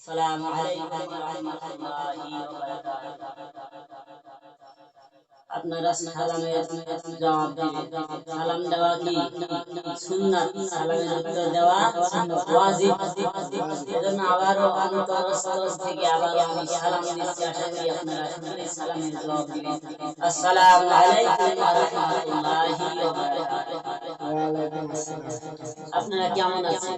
আসসালামু আলাইকুম ওয়া রাহমাতুল্লাহি ওয়া বারাকাতুহু। আপনারা সালামের জবাব দিবেন। সালাম দেওয়া কি সুন্নাত, সালামের উত্তর দেওয়া ওয়াজিব। এজন্য আবারও অন্তরস্থল থেকে আবারও আমি সালাম দিচ্ছি, আশা করি আপনারা সকলেই সালামের জবাব দিবেন। আসসালামু আলাইকুম ওয়া রাহমাতুল্লাহি ওয়া বারাকাতুহু। ওয়ালাইকুম আসসালাম। আপনারা কেমন আছেন?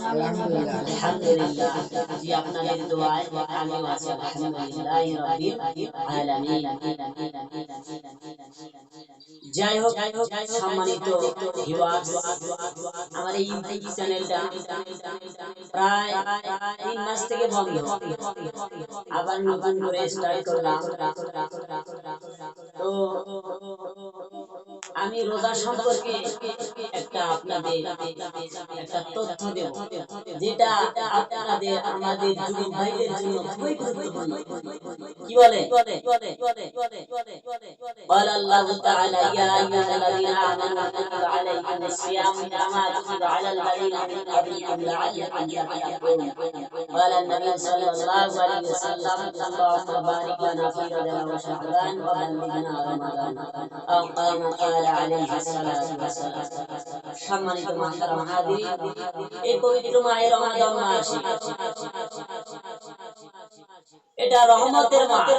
আলহামদুলিল্লাহ। আলহামদুলিল্লাহ। জি, আপনাদের দোয়ায় আমিও আছি আলহামদুলিল্লাহি রাব্বিল আলামিন। যাই হোক, সম্মানিত ভিউয়ার্স, আমার এই ইউটিউব চ্যানেলটা প্রায় 3 মাস থেকে বন্ধ, আবার নতুন করে স্টার্ট করলাম। তো আমি রোজা সম্পর্কে আপনাদের একটা তথ্য দেব, যেটা আপনাদের আমাদের যুবক ভাইদের জন্য খুবই গুরুত্বপূর্ণ। কি বলে? قال الله تعالى يا أيها الذين آمنوا كتب عليكم الصيام كما كتب على الذين من قبلكم لعلكم تتقون. قال النبي صلى الله عليه وسلم اللهم بارك لنا في رجب وشعبان وبلغنا رمضان أو كما قال عليه الصلاة والسلام. সম্মানিত মুহতারাম হাজিরিন, এই পবিত্র মাহে রমাদান মাসে এটা রহমতের মাস।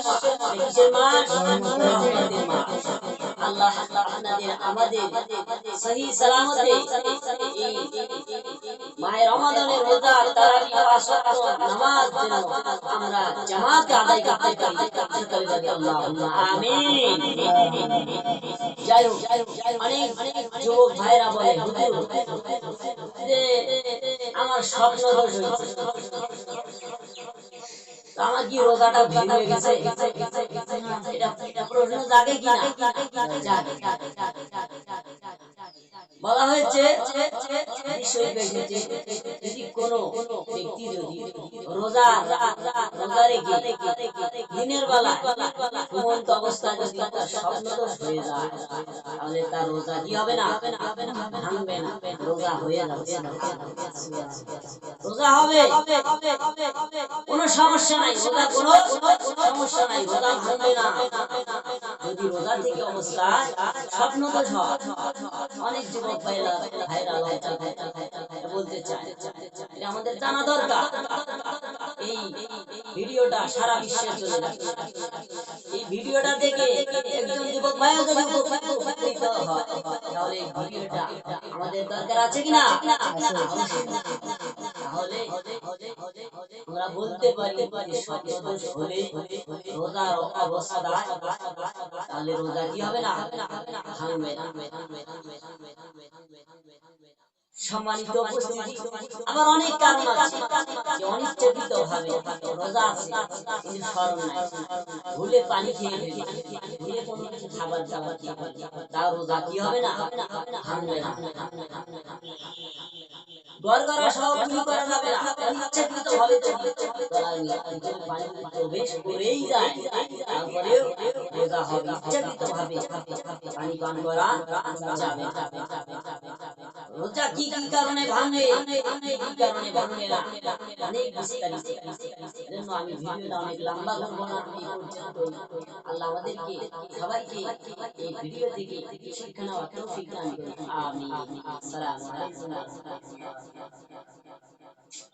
কিসের মাস? রহমতের মাস। আল্লাহ আপনাদের আমাদের সহি সালামতে এই মাহে রমাদানের রোজা, তারাবি, পাঁচ ওয়াক্ত নামাজ যেন আমরা জামাতে আদায় করতে পারি, সকলে বলি আল্লাহুম্মা আমিন। যাই হোক, অনেক যুবক ভাইরা বলে হুজুর যে আমার স্বপ্ন দোষ হয়েছে, আমার কি রোজাটা ভেঙে গেছে? এটা প্রশ্ন জাগে কিনা? জাগে। বলা হয়েছে যদি কোনো ব্যক্তি যদি রোজা রেখে দিনের বেলা ঘুমন্ত অবস্থায় যদি তার স্বপ্নদোষ হয়ে যায়, তাহলে তার রোজা কি হবে না? ভাঙবে না, রোজা হয়ে যাচ্ছে। রোজা হবে, কোনো সমস্যা নাই, রোজা কোনো সমস্যা নাই, রোজা ভাঙবে না। যদি রোজা থেকে অবস্থায় স্বপ্নদোষ হয়, অনেক যুবক ভাইরা বলতে চায়, এটা আমাদের জানা দরকার। এই ভিডিওটা সারা বিশ্বে চলে যাচ্ছে। এই ভিডিওটা দেখে একজন যুবক ভাই যদি উপকৃত হয়, তাহলে এই ভিডিওটা আমাদের দরকার আছে কিনা? তাহলে আমরা বলতে পারি যে স্বপ্নদোষ হলে রোজার অবস্থায়, তাহলে রোজা কি হবে না? ভাঙবে না। সম্মানিত উপস্থিতি, আবার অনেক কারণ আছে যে অনিচ্ছাকৃত ভাবে রোজা আছে কিন্তু স্মরণ নাই, ভুলে পানি খেয়ে ফেলি, ভুলে কোনো কিছু খাবার দাবার খেয়ে ফেলি, তার রোজা কি হবে না? ভাঙবে না। গড়গড়া সহ চুরি করা যাবে না, অনিচ্ছাকৃত ভাবে যদি পানি প্রবেশ করেই যায়, তারপরেও রোজা হবে। ইচ্ছাকৃত ভাবে পানি পান করা যাবে না। রোজা কি কি কারণে ভাঙে, কি কারণে ভাঙে না, অনেক বিস্তারিত। এজন্য আমি ভিডিওটা অনেক লম্বা করব না, এই পর্যন্ত। আল্লাহ আমাদেরকে সবাইকে এই ভিডিও থেকে শিক্ষা নেওয়ার তৌফিক দান করুন। আমিন। আসসালামু আলাইকুম ওয়া রাহমাতুল্লাহ।